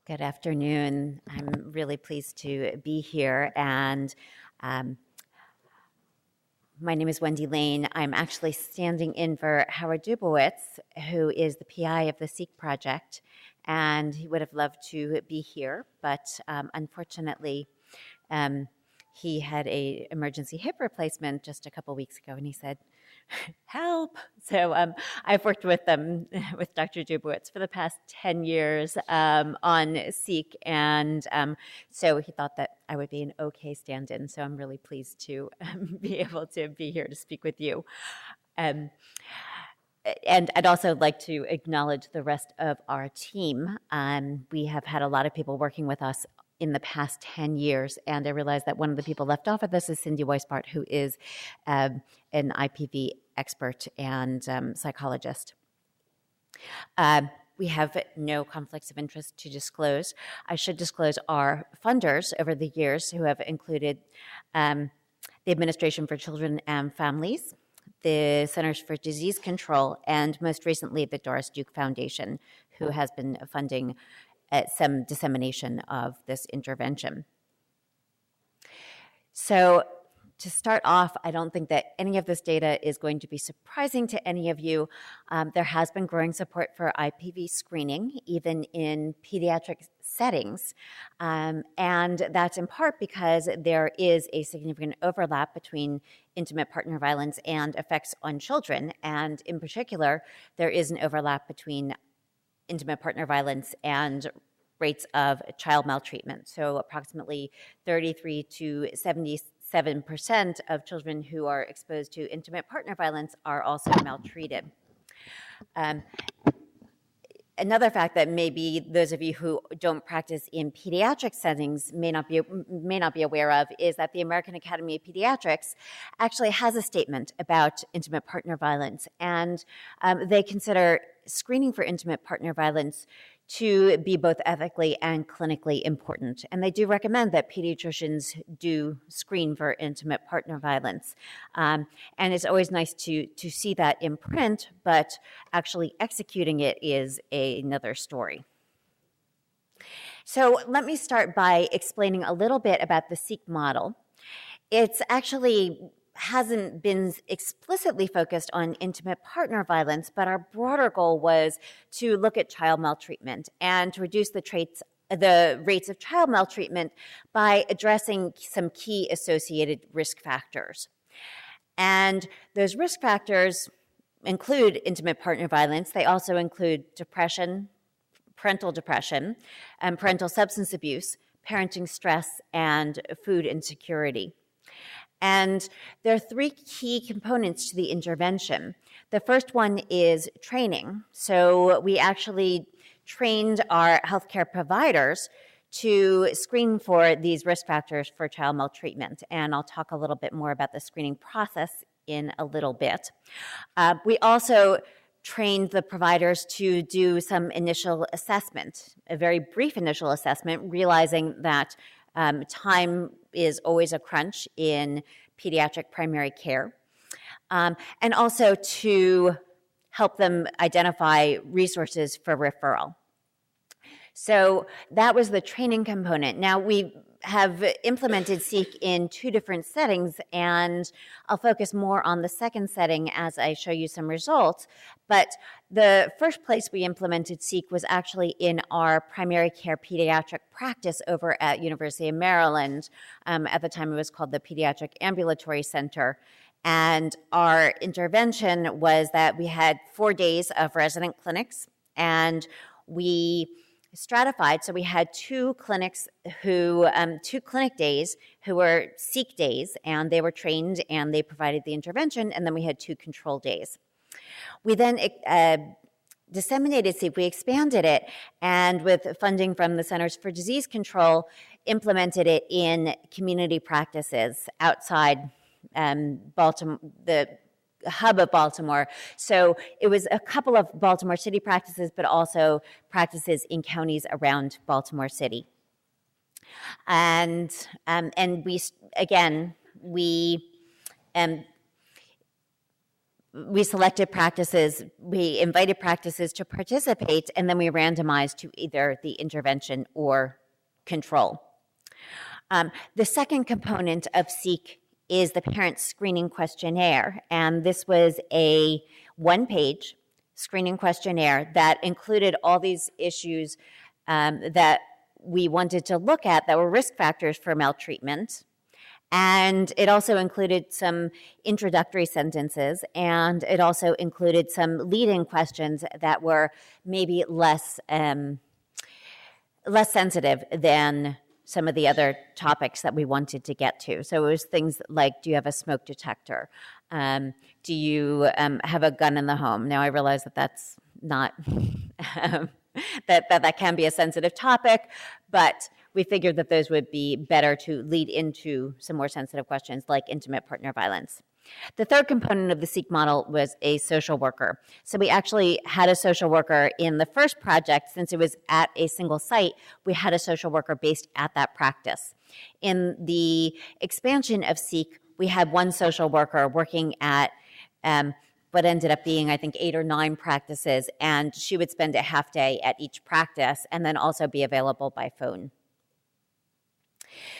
Good afternoon. I'm really pleased to be here. And um, my name is Wendy Lane. I'm actually standing in for Howard Dubowitz, who is the PI of the SEEK project. And he would have loved to be here, but unfortunately, um, he had a emergency hip replacement just a couple weeks ago, and he said, help. So I've worked with with Dr. Dubowitz for the past 10 years on SEEK, and so he thought that I would be an okay stand-in. So I'm really pleased to be able to be here to speak with you. And I'd also like to acknowledge the rest of our team. We have had a lot of people working with us in the past 10 years, and I realize that one of the people left off of this is Cindy Weisbart, who is an IPV expert and psychologist. We have no conflicts of interest to disclose. I should disclose our funders over the years, who have included the Administration for Children and Families, the Centers for Disease Control, and most recently the Doris Duke Foundation, who has been funding some dissemination of this intervention. So to start off, I don't think that any of this data is going to be surprising to any of you. There has been growing support for IPV screening, even in pediatric settings. And that's in part because there is a significant overlap between intimate partner violence and effects on children. And in particular, there is an overlap between intimate partner violence and rates of child maltreatment. So approximately 33 to 77% of children who are exposed to intimate partner violence are also maltreated. Another fact that maybe those of you who don't practice in pediatric settings may not be aware of is that the American Academy of Pediatrics actually has a statement about intimate partner violence, and they consider screening for intimate partner violence to be both ethically and clinically important. And they do recommend that pediatricians do screen for intimate partner violence. And it's always nice to see that in print, but actually executing it is another story. So let me start by explaining a little bit about the SEEK model. It's actually hasn't been explicitly focused on intimate partner violence, but our broader goal was to look at child maltreatment and to reduce the rates of child maltreatment by addressing some key associated risk factors. And those risk factors include intimate partner violence. They also include depression, parental depression, parental substance abuse, parenting stress, and food insecurity. And there are three key components to the intervention. The first one is training. So we actually trained our healthcare providers to screen for these risk factors for child maltreatment. And I'll talk a little bit more about the screening process in a little bit. We also trained the providers to do some initial assessment, a very brief initial assessment, realizing that time is always a crunch in pediatric primary care, and also to help them identify resources for referral. So that was the training component. Now we have implemented SEEK in two different settings, and I'll focus more on the second setting as I show you some results. But the first place we implemented SEEK was actually in our primary care pediatric practice over at University of Maryland. At the time, it was called the Pediatric Ambulatory Center. And our intervention was that we had 4 days of resident clinics, and we stratified. So we had two clinic days who were SEEK days, and they were trained and they provided the intervention, and then we had 2 control days. We then disseminated SEEK, we expanded it, and with funding from the Centers for Disease Control, implemented it in community practices outside Baltimore, the hub of Baltimore. So it was a couple of Baltimore City practices, but also practices in counties around Baltimore City. And we we selected practices, we invited practices to participate, and then we randomized to either the intervention or control. The second component of SEEK is the parent screening questionnaire, and this was a one-page screening questionnaire that included all these issues that we wanted to look at that were risk factors for maltreatment. And it also included some introductory sentences, and it also included some lead-in questions that were maybe less sensitive than some of the other topics that we wanted to get to. So it was things like, do you have a smoke detector? Do you have a gun in the home? Now I realize that that's not, that can be a sensitive topic, but we figured that those would be better to lead into some more sensitive questions like intimate partner violence. The third component of the SEEK model was a social worker. So we actually had a social worker in the first project. Since it was at a single site, we had a social worker based at that practice. In the expansion of SEEK, we had one social worker working at what ended up being, I think, 8 or 9 practices, and she would spend a half day at each practice and then also be available by phone.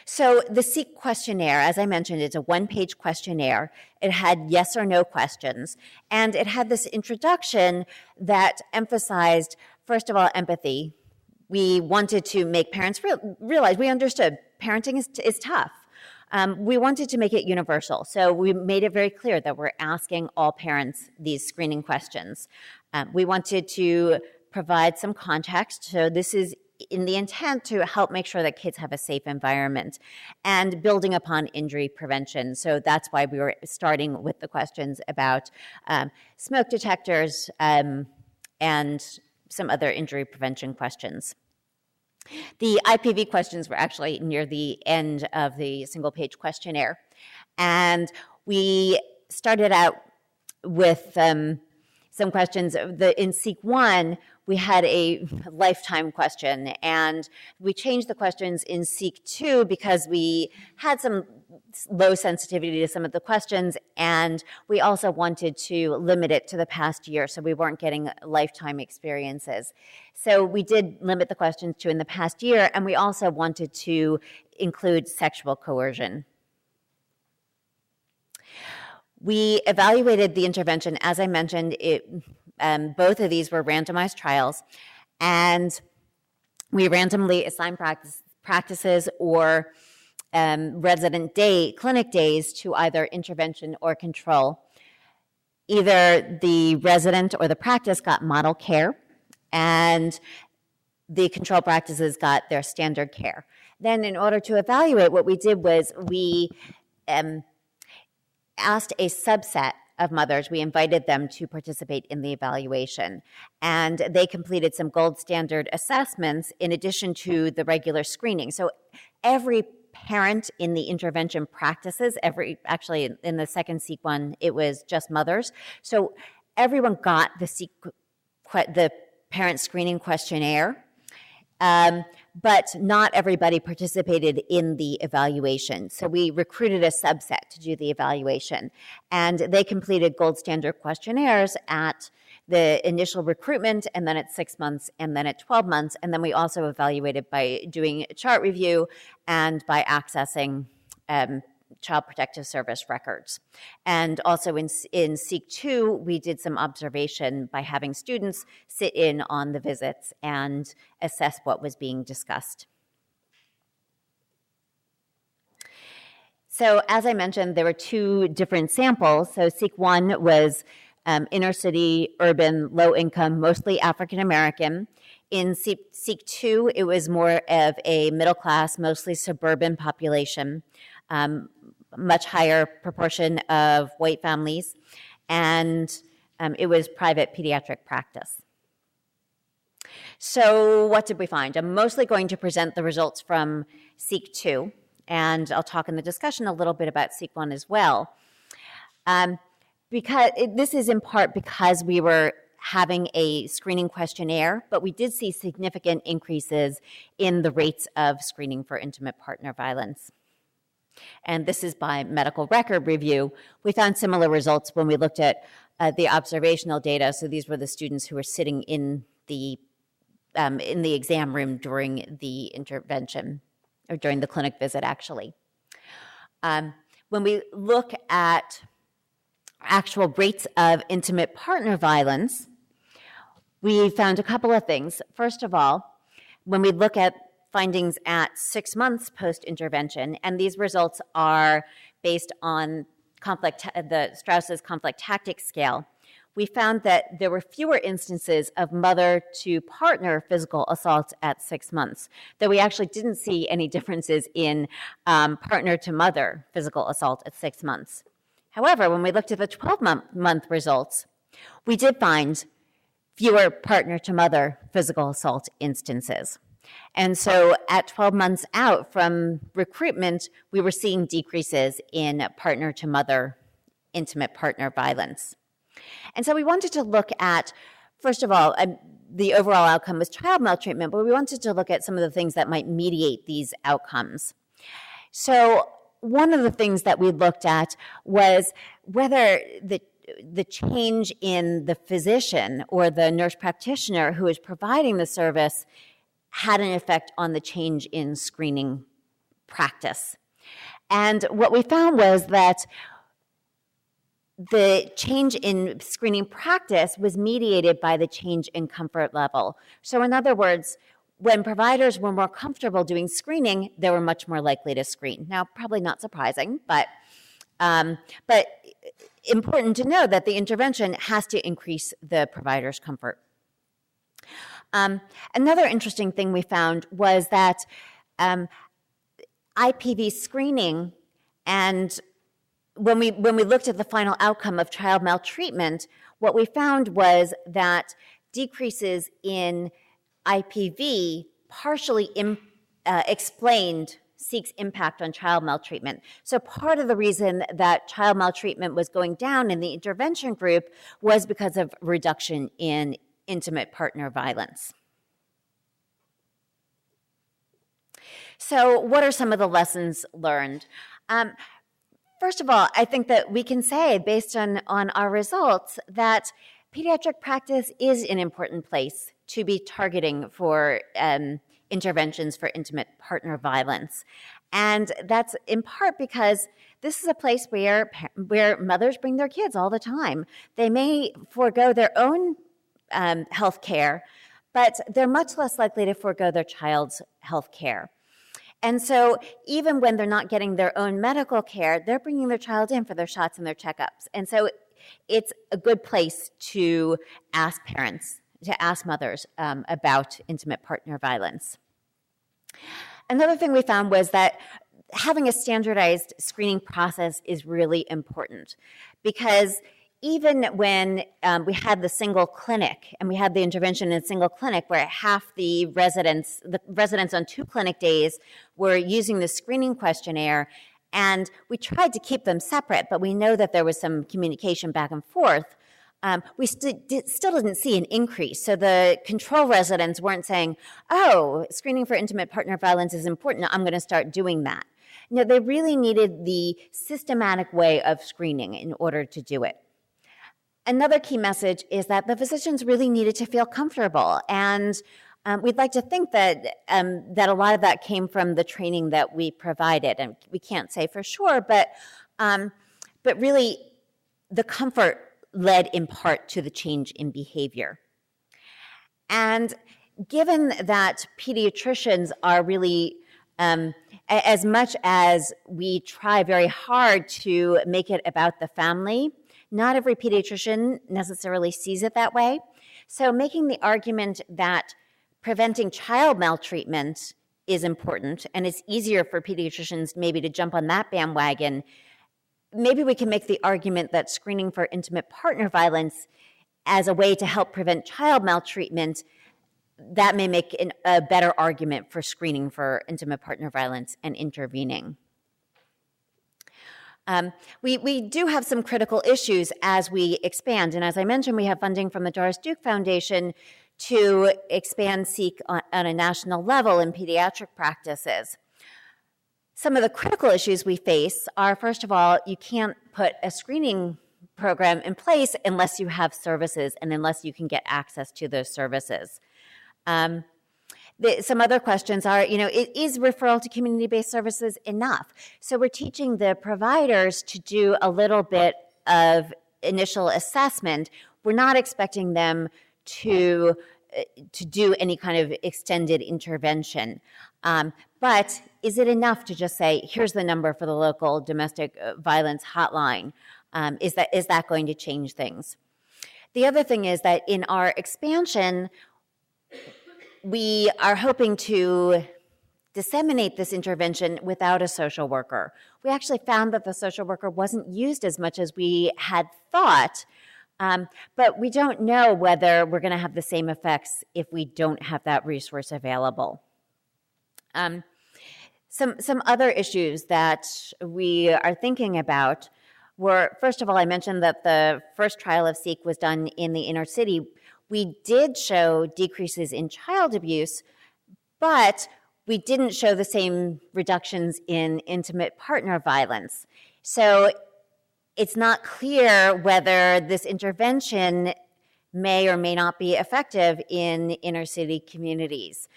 So the SEEK questionnaire, as I mentioned, it's a one-page questionnaire. It had yes or no questions, and it had this introduction that emphasized, first of all, empathy. We wanted to make parents realize, we understood parenting is tough. We wanted to make it universal, so we made it very clear that we're asking all parents these screening questions. We wanted to provide some context, so this is in the intent to help make sure that kids have a safe environment and building upon injury prevention. So that's why we were starting with the questions about smoke detectors and some other injury prevention questions. The IPV questions were actually near the end of the single-page questionnaire. And we started out with some questions. In SEEK 1, we had a lifetime question, and we changed the questions in SEEK 2 because we had some low sensitivity to some of the questions, and we also wanted to limit it to the past year so we weren't getting lifetime experiences. So we did limit the questions to in the past year, and we also wanted to include sexual coercion. We evaluated the intervention. As I mentioned, both of these were randomized trials, and we randomly assigned practices or resident clinic days to either intervention or control. Either the resident or the practice got model care, and the control practices got their standard care. Then in order to evaluate, what we did was we asked a subset of mothers, we invited them to participate in the evaluation. And they completed some gold standard assessments in addition to the regular screening. So every parent in the intervention practices, actually in the second SEEK one, it was just mothers. So everyone got the parent screening questionnaire. But not everybody participated in the evaluation. So we recruited a subset to do the evaluation. And they completed gold standard questionnaires at the initial recruitment, and then at 6 months, and then at 12 months. And then we also evaluated by doing a chart review and by accessing Child Protective Service records. And also in SEEK 2, we did some observation by having students sit in on the visits and assess what was being discussed. So as I mentioned, there were 2 different samples. So SEEK 1 was inner city, urban, low income, mostly African American. In SEEK 2, it was more of a middle class, mostly suburban population. Much higher proportion of white families, and it was private pediatric practice. So what did we find? I'm mostly going to present the results from SEEK 2, and I'll talk in the discussion a little bit about SEEK 1 as well. This is in part because we were having a screening questionnaire, but we did see significant increases in the rates of screening for intimate partner violence. And this is by medical record review. We found similar results when we looked at the observational data. So these were the students who were sitting in the exam room during the intervention, or during the clinic visit, actually. When we look at actual rates of intimate partner violence, we found a couple of things. First of all, when we look at findings at 6 months post-intervention, and these results are based on the Strauss's conflict tactics scale, we found that there were fewer instances of mother-to-partner physical assaults at 6 months, though we actually didn't see any differences in partner-to-mother physical assault at 6 months. However, when we looked at the 12-month results, we did find fewer partner-to-mother physical assault instances. And so at 12 months out from recruitment, we were seeing decreases in partner-to-mother intimate partner violence. And so we wanted to look at, first of all, the overall outcome was child maltreatment, but we wanted to look at some of the things that might mediate these outcomes. So one of the things that we looked at was whether the change in the physician or the nurse practitioner who is providing the service had an effect on the change in screening practice. And what we found was that the change in screening practice was mediated by the change in comfort level. So in other words, when providers were more comfortable doing screening, they were much more likely to screen. Now, probably not surprising, but important to know that the intervention has to increase the provider's comfort. Another interesting thing we found was that IPV screening, and when we looked at the final outcome of child maltreatment, what we found was that decreases in IPV partially explained Seek's impact on child maltreatment. So part of the reason that child maltreatment was going down in the intervention group was because of reduction in intimate partner violence. So what are some of the lessons learned? First of all, I think that we can say, based on our results, that pediatric practice is an important place to be targeting for interventions for intimate partner violence. And that's in part because this is a place where mothers bring their kids all the time. They may forego their own health care, but they're much less likely to forego their child's health care. And so even when they're not getting their own medical care, they're bringing their child in for their shots and their checkups. And so it's a good place to ask parents, to ask mothers about intimate partner violence. Another thing we found was that having a standardized screening process is really important, because even when we had the single clinic and we had the intervention in a single clinic where half the residents on 2 clinic days were using the screening questionnaire, and we tried to keep them separate, but we know that there was some communication back and forth, we still didn't see an increase. So the control residents weren't saying, oh, screening for intimate partner violence is important, I'm going to start doing that. No, they really needed the systematic way of screening in order to do it. Another key message is that the physicians really needed to feel comfortable, and we'd like to think that that a lot of that came from the training that we provided, and we can't say for sure, but really the comfort led in part to the change in behavior. And given that pediatricians are really, as much as we try very hard to make it about the family, not every pediatrician necessarily sees it that way. So making the argument that preventing child maltreatment is important, and it's easier for pediatricians maybe to jump on that bandwagon, maybe we can make the argument that screening for intimate partner violence as a way to help prevent child maltreatment, that may make a better argument for screening for intimate partner violence and intervening. We do have some critical issues as we expand, and as I mentioned, we have funding from the Doris Duke Foundation to expand Seek on a national level in pediatric practices. Some of the critical issues we face are, first of all, you can't put a screening program in place unless you have services and unless you can get access to those services. Some other questions are, is referral to community-based services enough? So we're teaching the providers to do a little bit of initial assessment. We're not expecting them to do any kind of extended intervention. But is it enough to just say, here's the number for the local domestic violence hotline? Is that going to change things? The other thing is that in our expansion, we are hoping to disseminate this intervention without a social worker. We actually found that the social worker wasn't used as much as we had thought, but we don't know whether we're going to have the same effects if we don't have that resource available. Some other issues that we are thinking about were, first of all, I mentioned that the first trial of Seek was done in the inner city. We did show decreases in child abuse, but we didn't show the same reductions in intimate partner violence. So it's not clear whether this intervention may or may not be effective in inner city communities.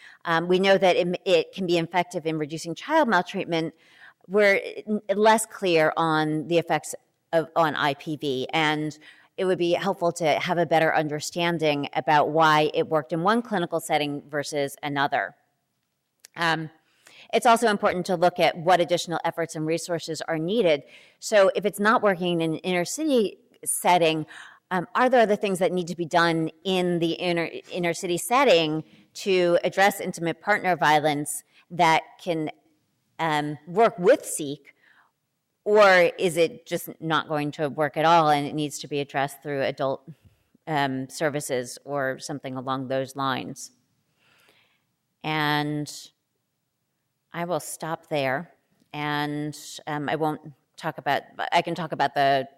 We know that it can be effective in reducing child maltreatment. We're less clear on the effects on IPV, and it would be helpful to have a better understanding about why it worked in one clinical setting versus another. It's also important to look at what additional efforts and resources are needed. So if it's not working in an inner city setting, are there other things that need to be done in the inner city setting to address intimate partner violence that can work with Seek? Or is it just not going to work at all and it needs to be addressed through adult services or something along those lines? And I will stop there, and I can talk about the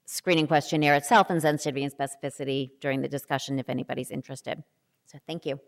screening questionnaire itself and sensitivity and specificity during the discussion if anybody's interested. So thank you.